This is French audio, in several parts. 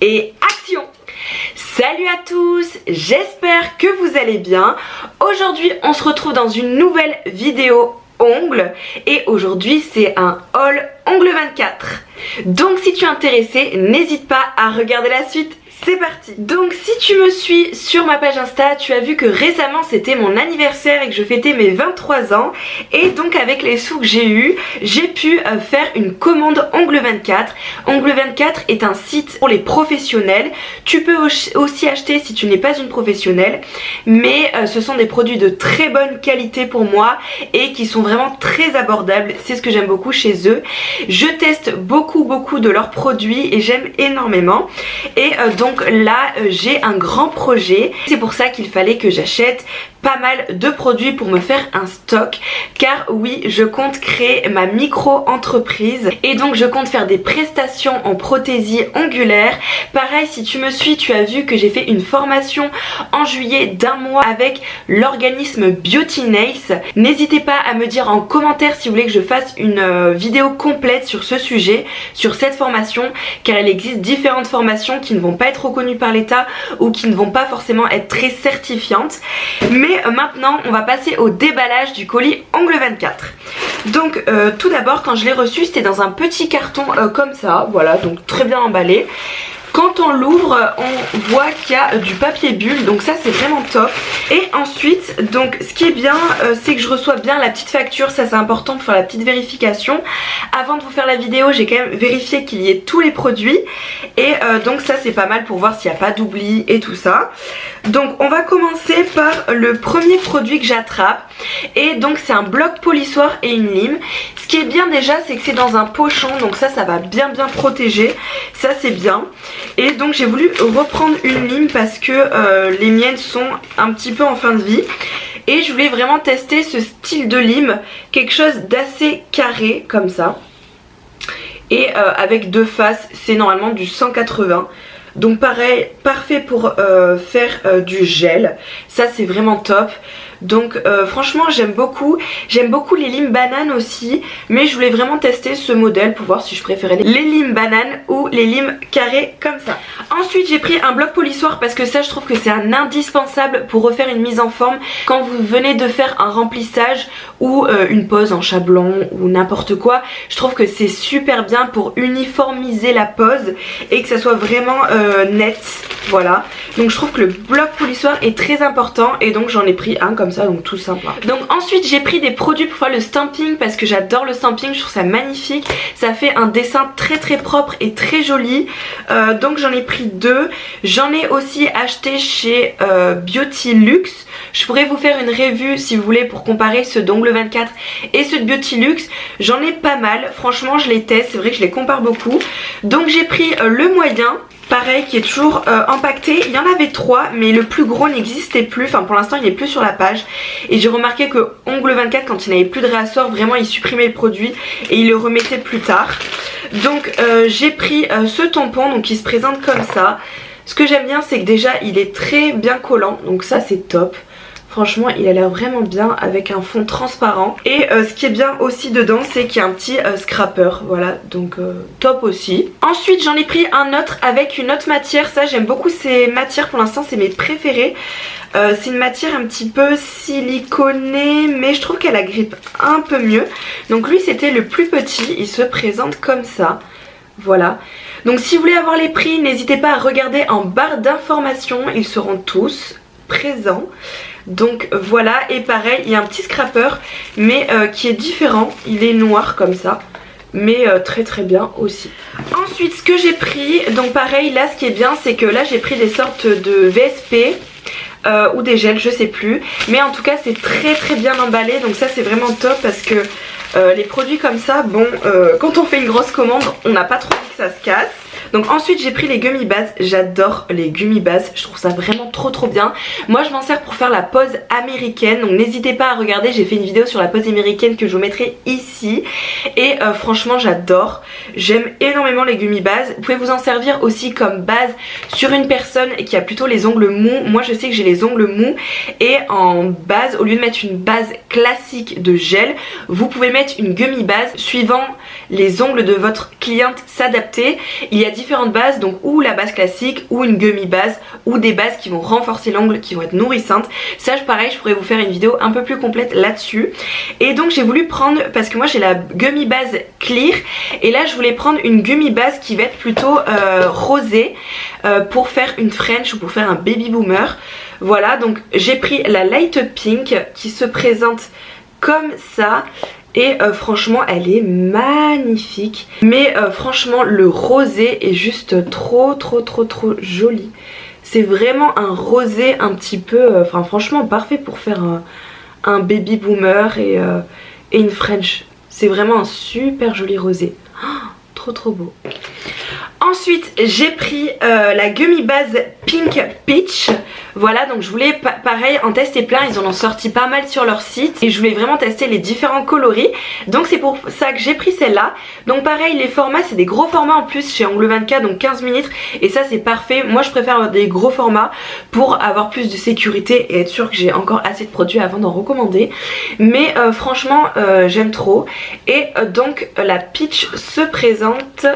et action! Salut à tous, j'espère que vous allez bien. Aujourd'hui on se retrouve dans une nouvelle vidéo ongles et aujourd'hui c'est un haul ongles 24. Donc si tu es intéressé, n'hésite pas à regarder la suite. C'est parti. Donc si tu me suis sur ma page Insta, tu as vu que récemment c'était mon anniversaire et que je fêtais mes 23 ans. Et donc avec les sous que j'ai eu, j'ai pu faire une commande Ongles 24. Ongles 24 est un site pour les professionnels. Tu peux aussi acheter si tu n'es pas une professionnelle. Mais ce sont des produits de très bonne qualité pour moi et qui sont vraiment très abordables. C'est ce que j'aime beaucoup chez eux. Je teste beaucoup de leurs produits et j'aime énormément. Et donc là j'ai un grand projet, c'est pour ça qu'il fallait que j'achète pas mal de produits pour me faire un stock, car oui, je compte créer ma micro-entreprise et donc je compte faire des prestations en prothésie ongulaire. Pareil, si tu me suis, tu as vu que j'ai fait une formation en juillet d'un mois avec l'organisme Beauty Nails. N'hésitez pas à me dire en commentaire si vous voulez que je fasse une vidéo complète sur ce sujet, sur cette formation, car il existe différentes formations qui ne vont pas être reconnues par l'État ou qui ne vont pas forcément être très certifiantes. Mais maintenant on va passer au déballage du colis Ongles 24. Donc tout d'abord, quand je l'ai reçu, c'était dans un petit carton comme ça, voilà, donc très bien emballé. Quand on l'ouvre, on voit qu'il y a du papier bulle, donc ça c'est vraiment top. Et ensuite, donc ce qui est bien, c'est que je reçois bien la petite facture, ça c'est important pour faire la petite vérification. Avant de vous faire la vidéo, j'ai quand même vérifié qu'il y ait tous les produits. Et donc ça c'est pas mal pour voir s'il n'y a pas d'oubli et tout ça. Donc on va commencer par le premier produit que j'attrape. Et donc c'est un bloc polissoir et une lime. Ce qui est bien déjà, c'est que c'est dans un pochon, donc ça va bien protéger. Ça c'est bien. Et donc j'ai voulu reprendre une lime parce que les miennes sont un petit peu en fin de vie. Et je voulais vraiment tester ce style de lime, quelque chose d'assez carré comme ça. Et avec deux faces, c'est normalement du 180. Donc pareil, parfait pour faire du gel. Ça c'est vraiment top. Donc franchement j'aime beaucoup les limes bananes aussi, mais je voulais vraiment tester ce modèle pour voir si je préférais les limes bananes ou les limes carrées comme ça. Ensuite j'ai pris un bloc polissoir parce que ça je trouve que c'est un indispensable pour refaire une mise en forme quand vous venez de faire un remplissage ou une pose en chat blanc ou n'importe quoi. Je trouve que c'est super bien pour uniformiser la pose et que ça soit vraiment net, voilà. Donc je trouve que le bloc polissoir est très important et donc j'en ai pris un comme ça, donc tout simple. Donc ensuite j'ai pris des produits pour faire le stamping parce que j'adore le stamping, je trouve ça magnifique. Ça fait un dessin très propre et très joli. Donc j'en ai pris deux. J'en ai aussi acheté chez Beauty Luxe. Je pourrais vous faire une review si vous voulez pour comparer ceux d'Ongles 24 et ceux de Beauty Luxe. J'en ai pas mal, franchement je les teste, c'est vrai que je les compare beaucoup. Donc j'ai pris le moyen, pareil, qui est toujours empaqueté. Il y en avait trois mais le plus gros n'existait plus, enfin pour l'instant il n'est plus sur la page. Et j'ai remarqué que Ongles 24, quand il n'avait plus de réassort, vraiment il supprimait le produit et il le remettait plus tard. Donc j'ai pris ce tampon, donc il se présente comme ça. Ce que j'aime bien c'est que déjà il est très bien collant, donc ça c'est top. Franchement il a l'air vraiment bien avec un fond transparent. Et ce qui est bien aussi dedans, c'est qu'il y a un petit scrapper, voilà, donc top aussi. Ensuite j'en ai pris un autre avec une autre matière. Ça j'aime beaucoup ces matières, pour l'instant c'est mes préférés. C'est une matière un petit peu siliconée mais je trouve qu'elle agrippe un peu mieux. Donc lui c'était le plus petit, il se présente comme ça, voilà. Donc si vous voulez avoir les prix, n'hésitez pas à regarder en barre d'informations, ils seront tous présents. Donc voilà, et pareil il y a un petit scrapper mais qui est différent, il est noir comme ça, mais très bien aussi. Ensuite ce que j'ai pris, donc pareil là ce qui est bien c'est que là j'ai pris des sortes de VSP ou des gels, je sais plus, mais en tout cas c'est très bien emballé, donc ça c'est vraiment top parce que les produits comme ça, bon quand on fait une grosse commande on n'a pas trop envie que ça se casse. Donc ensuite j'ai pris les gummy bases, j'adore les gummy bases, je trouve ça vraiment trop bien. Moi je m'en sers pour faire la pose américaine, donc n'hésitez pas à regarder, j'ai fait une vidéo sur la pose américaine que je vous mettrai ici. Et franchement j'adore, j'aime énormément les gummy bases. Vous pouvez vous en servir aussi comme base sur une personne qui a plutôt les ongles mous. Moi je sais que j'ai les ongles mous et en base, au lieu de mettre une base classique de gel, vous pouvez mettre une gummy base suivant les ongles de votre cliente s'adapter. Il y a différentes bases, donc ou la base classique, ou une gummy base, ou des bases qui vont renforcer l'ongle, qui vont être nourrissantes. Ça pareil, je pourrais vous faire une vidéo un peu plus complète là-dessus. Et donc j'ai voulu prendre, parce que moi j'ai la gummy base clear, et là je voulais prendre une gummy base qui va être plutôt rosée pour faire une French ou pour faire un baby boomer. Voilà, donc j'ai pris la light pink qui se présente comme ça. Et franchement elle est magnifique. Mais franchement le rosé est juste trop joli. C'est vraiment un rosé un petit peu, enfin franchement parfait pour faire un baby boomer et une French. C'est vraiment un super joli rosé. Oh, trop beau. Ensuite j'ai pris la gummy base Pink Peach. Voilà, donc je voulais pareil en tester plein, ils en ont sorti pas mal sur leur site et je voulais vraiment tester les différents coloris. Donc c'est pour ça que j'ai pris celle-là. Donc pareil, les formats c'est des gros formats en plus chez Ongle 24, donc 15 ml, et ça c'est parfait. Moi je préfère avoir des gros formats pour avoir plus de sécurité et être sûr que j'ai encore assez de produits avant d'en recommander. Mais franchement j'aime trop. Et donc la Peach se présente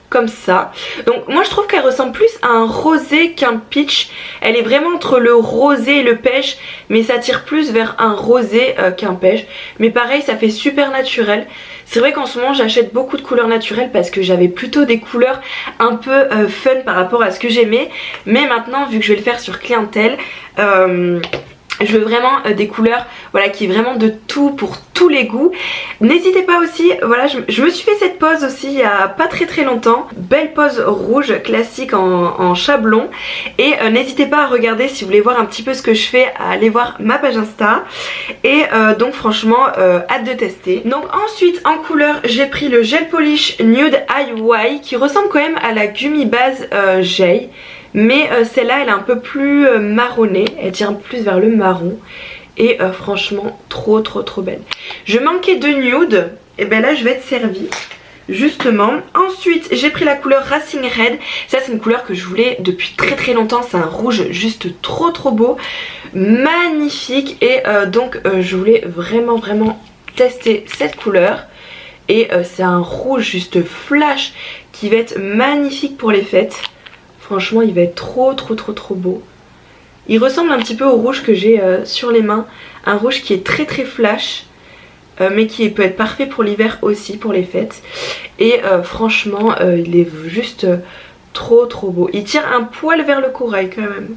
comme ça. Donc moi je trouve qu'elle ressemble plus à un rosé qu'un peach. Elle est vraiment entre le rosé et le pêche, mais ça tire plus vers un rosé qu'un pêche. Mais pareil, ça fait super naturel. C'est vrai qu'en ce moment j'achète beaucoup de couleurs naturelles parce que j'avais plutôt des couleurs un peu fun par rapport à ce que j'aimais. Mais maintenant, vu que je vais le faire sur clientèle, je veux vraiment des couleurs, voilà, qui est vraiment de tout pour tous les goûts. N'hésitez pas aussi, voilà, je me suis fait cette pose aussi il y a pas très longtemps. Belle pose rouge classique en chablon. Et n'hésitez pas à regarder si vous voulez voir un petit peu ce que je fais, à aller voir ma page Insta. Et donc franchement, hâte de tester. Donc ensuite en couleur, j'ai pris le gel polish Nude IY qui ressemble quand même à la gummy base Jay. Mais celle-là elle est un peu plus marronnée, elle tire plus vers le marron. Et franchement trop belle. Je manquais de nude, et ben là je vais être servie justement. Ensuite j'ai pris la couleur Racing Red. Ça c'est une couleur que je voulais depuis très longtemps. C'est un rouge juste trop beau, magnifique. Et donc je voulais vraiment tester cette couleur. Et c'est un rouge juste flash qui va être magnifique pour les fêtes. Franchement il va être trop beau. Il ressemble un petit peu au rouge que j'ai sur les mains. Un rouge qui est très flash, mais qui peut être parfait pour l'hiver aussi, pour les fêtes. Et franchement il est juste trop beau. Il tire un poil vers le corail quand même.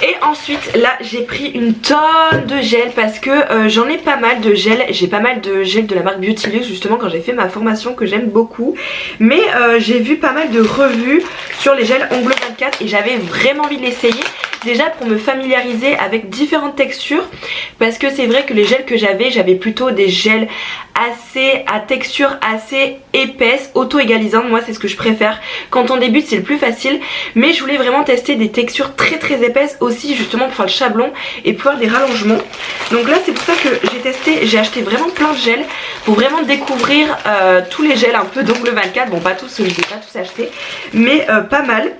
Et ensuite là j'ai pris une tonne de gel parce que j'en ai pas mal de gel. J'ai pas mal de gel de la marque Beautylus justement quand j'ai fait ma formation que j'aime beaucoup. Mais j'ai vu pas mal de revues sur les gels Ongle 24 et j'avais vraiment envie de l'essayer. Déjà pour me familiariser avec différentes textures, parce que c'est vrai que les gels que j'avais plutôt des gels à texture assez épaisse, auto-égalisante. Moi c'est ce que je préfère, quand on débute c'est le plus facile. Mais je voulais vraiment tester des textures très épaisses aussi, justement pour faire le chablon et pour faire des rallongements. Donc là c'est pour ça que j'ai acheté vraiment plein de gels pour vraiment découvrir tous les gels un peu d'Ongle 24. Bon pas tous, je ne les ai pas tous achetés, mais pas mal.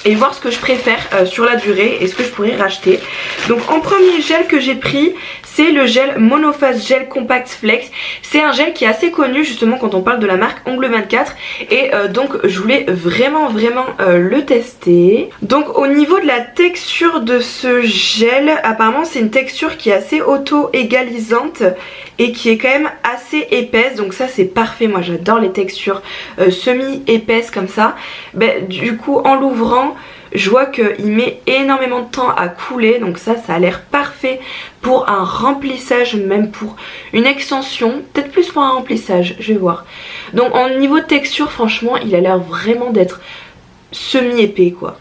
Et voir ce que je préfère sur la durée et ce que je pourrais racheter. Donc en premier gel que j'ai pris, c'est le gel Monophase Gel Compact Flex. C'est un gel qui est assez connu justement quand on parle de la marque Ongle 24. Et donc je voulais vraiment le tester. Donc au niveau de la texture de ce gel, apparemment c'est une texture qui est assez auto-égalisante et qui est quand même assez épaisse. Donc ça c'est parfait, moi j'adore les textures semi-épaisses comme ça. Du coup en l'ouvrant, je vois qu'il met énormément de temps à couler. Donc ça a l'air parfait pour un remplissage, même pour une extension. Peut-être plus pour un remplissage, je vais voir. Donc en niveau de texture, franchement il a l'air vraiment d'être semi-épais quoi.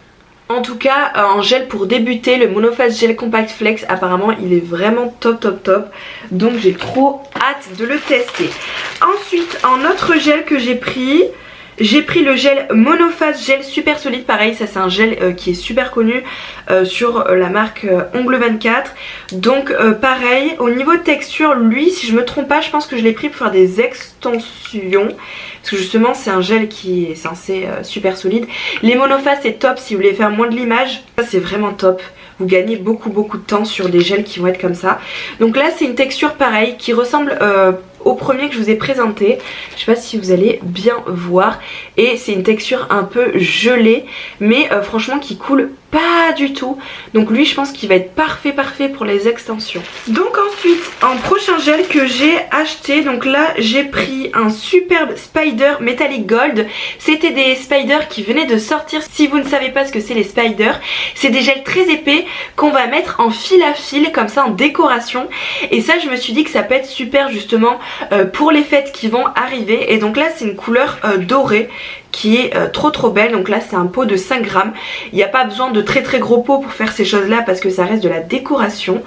En tout cas en gel pour débuter, le Monophase Gel Compact Flex apparemment il est vraiment top. Donc j'ai trop hâte de le tester. Ensuite en autre gel que j'ai pris le gel Monophase Gel Super Solide. Pareil ça c'est un gel qui est super connu sur la marque Ongle 24. Donc pareil au niveau de texture, lui si je me trompe pas je pense que je l'ai pris pour faire des extensions. Parce que justement c'est un gel qui est censé super solide. Les monophases c'est top si vous voulez faire moins de l'image. Ça c'est vraiment top. Vous gagnez beaucoup de temps sur des gels qui vont être comme ça. Donc là c'est une texture pareille qui ressemble au premier que je vous ai présenté. Je sais pas si vous allez bien voir. Et c'est une texture un peu gelée, mais franchement qui coule pas du tout. Donc lui je pense qu'il va être parfait pour les extensions. Donc ensuite en prochain gel que j'ai acheté, donc là j'ai pris un superbe Spider Metallic Gold. C'était des spiders qui venaient de sortir. Si vous ne savez pas ce que c'est les spiders, c'est des gels très épais qu'on va mettre en fil à fil comme ça en décoration. Et ça je me suis dit que ça peut être super justement pour les fêtes qui vont arriver. Et donc là c'est une couleur dorée qui est trop belle. Donc là c'est un pot de 5 grammes. Il n'y a pas besoin de très gros pot pour faire ces choses là parce que ça reste de la décoration.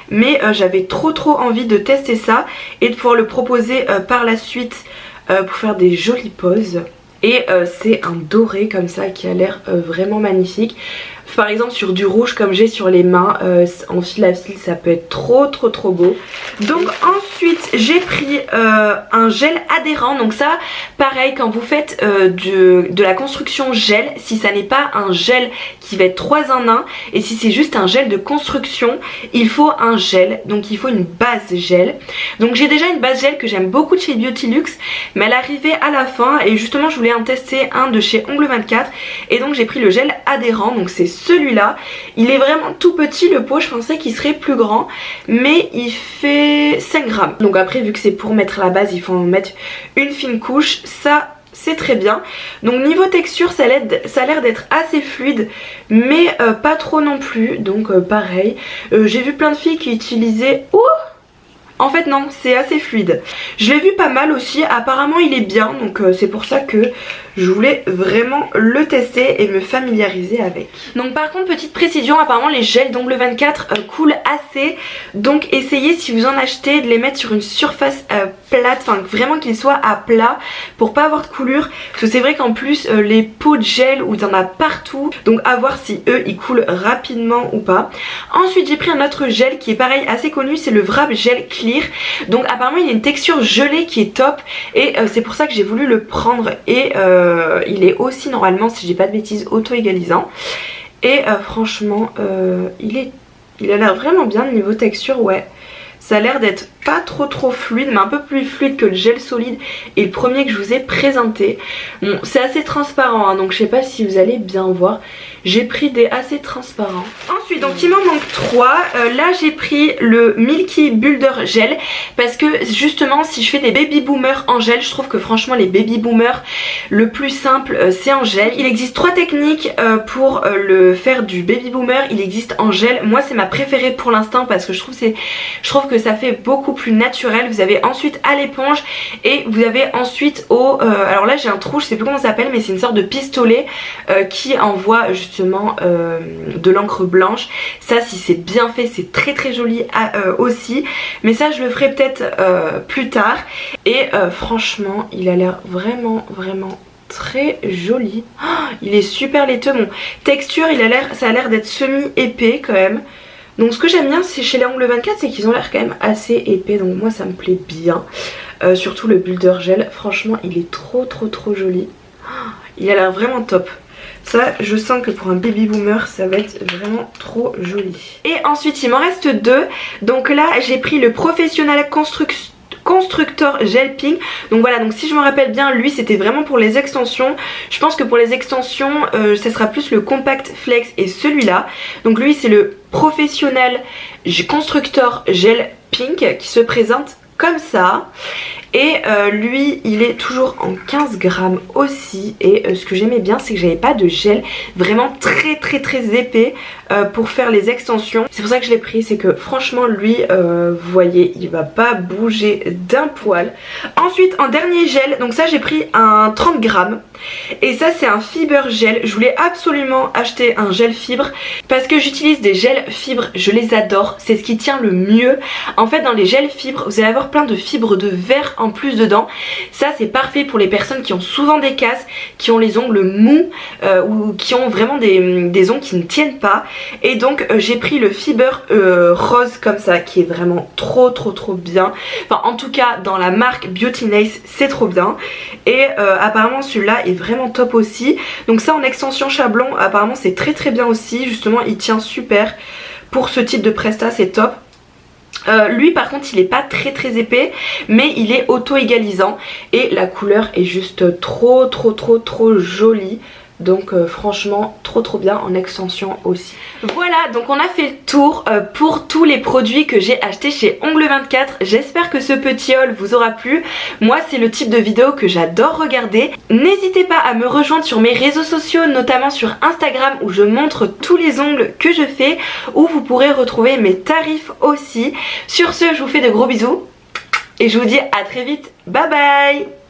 Mais j'avais trop envie de tester ça et de pouvoir le proposer par la suite pour faire des jolies poses. Et c'est un doré comme ça qui a l'air vraiment magnifique. Par exemple sur du rouge comme j'ai sur les mains en fil à fil, ça peut être trop beau. Donc ensuite j'ai pris un gel adhérent. Donc ça pareil, quand vous faites de la construction gel, si ça n'est pas un gel qui va être 3 en 1 et si c'est juste un gel de construction, il faut un gel. Donc il faut une base gel. Donc j'ai déjà une base gel que j'aime beaucoup de chez Beautylux, mais elle arrivait à la fin et justement je voulais en tester un de chez Ongle 24 et donc j'ai pris le gel adhérent. Donc c'est celui-là, il est vraiment tout petit le pot, je pensais qu'il serait plus grand, mais il fait 5 grammes. Donc après vu que c'est pour mettre la base, il faut en mettre une fine couche, ça c'est très bien. Donc niveau texture ça a l'air d'être assez fluide, mais pas trop non plus, donc pareil. J'ai vu plein de filles qui utilisaient... En fait non, c'est assez fluide. Je l'ai vu pas mal aussi, apparemment il est bien, donc c'est pour ça que je voulais vraiment le tester et me familiariser avec. Donc par contre petite précision, apparemment les gels d'Ongle 24 coulent assez. Donc essayez si vous en achetez de les mettre sur une surface plate, enfin vraiment qu'ils soient à plat pour pas avoir de coulure. Parce que c'est vrai qu'en plus les pots de gel où t'en as partout, donc à voir si eux ils coulent rapidement ou pas. Ensuite j'ai pris un autre gel qui est pareil assez connu, c'est le Vrab Gel Clear. Donc apparemment il a une texture gelée qui est top et c'est pour ça que j'ai voulu le prendre. Et il est aussi normalement, si j'ai pas de bêtises, auto-égalisant. Et franchement il a l'air vraiment bien niveau texture, ouais. Ça a l'air d'être pas trop fluide, mais un peu plus fluide que le gel solide et le premier que je vous ai présenté. Bon, c'est assez transparent hein, donc je sais pas si vous allez bien voir. J'ai pris des assez transparents. Ensuite donc il m'en manque 3. Là j'ai pris le Milky Builder Gel parce que justement si je fais des baby boomers en gel, je trouve que franchement les baby boomers le plus simple c'est en gel. Il existe 3 techniques pour le faire du baby boomer. Il existe en gel, moi c'est ma préférée pour l'instant parce que je trouve que ça fait beaucoup plus naturel. Vous avez ensuite à l'éponge et vous avez ensuite au... alors là j'ai un trou, je sais plus comment ça s'appelle, mais c'est une sorte de pistolet qui envoie justement de l'encre blanche. Ça si c'est bien fait c'est très joli aussi, mais ça je le ferai peut-être plus tard. Et franchement il a l'air vraiment très joli. Oh, il est super laiteux. Bon, texture ça a l'air d'être semi épais quand même. Donc ce que j'aime bien c'est chez les Ongle 24, c'est qu'ils ont l'air quand même assez épais, donc moi ça me plaît bien. Surtout le Builder Gel, franchement il est trop joli. Oh, il a l'air vraiment top. Ça je sens que pour un baby boomer ça va être vraiment trop joli. Et ensuite il m'en reste 2. Donc là j'ai pris le Professional Constructor Gel Pink. Donc voilà, donc si je me rappelle bien, lui c'était vraiment pour les extensions. Je pense que pour les extensions ça sera plus le Compact Flex et celui-là. Donc lui c'est le Professional Constructor Gel Pink qui se présente comme ça. Et lui il est toujours en 15 grammes aussi. Et ce que j'aimais bien c'est que j'avais pas de gel vraiment très épais pour faire les extensions. C'est pour ça que je l'ai pris, c'est que franchement lui vous voyez il va pas bouger d'un poil. Ensuite en dernier gel, donc ça j'ai pris un 30 grammes. Et ça c'est un fiber gel. Je voulais absolument acheter un gel fibre parce que j'utilise des gels fibres, je les adore. C'est ce qui tient le mieux. En fait dans les gels fibres vous allez avoir plein de fibres de verre en plus dedans. Ça c'est parfait pour les personnes qui ont souvent des casses, qui ont les ongles mous ou qui ont vraiment des ongles qui ne tiennent pas. Et donc j'ai pris le fiber rose comme ça qui est vraiment trop bien. Enfin en tout cas dans la marque Beauty Nice c'est trop bien. Et apparemment celui-là est vraiment top aussi. Donc ça en extension chablon apparemment c'est très bien aussi. Justement il tient super pour ce type de presta, c'est top. Lui par contre il est pas très épais, mais il est auto-égalisant et la couleur est juste trop jolie. Donc franchement trop bien en extension aussi. Voilà, donc on a fait le tour pour tous les produits que j'ai achetés chez Ongle24. J'espère que ce petit haul vous aura plu. Moi c'est le type de vidéo que j'adore regarder. N'hésitez pas à me rejoindre sur mes réseaux sociaux, notamment sur Instagram où je montre tous les ongles que je fais, où vous pourrez retrouver mes tarifs aussi. Sur ce, je vous fais de gros bisous et je vous dis à très vite. Bye bye.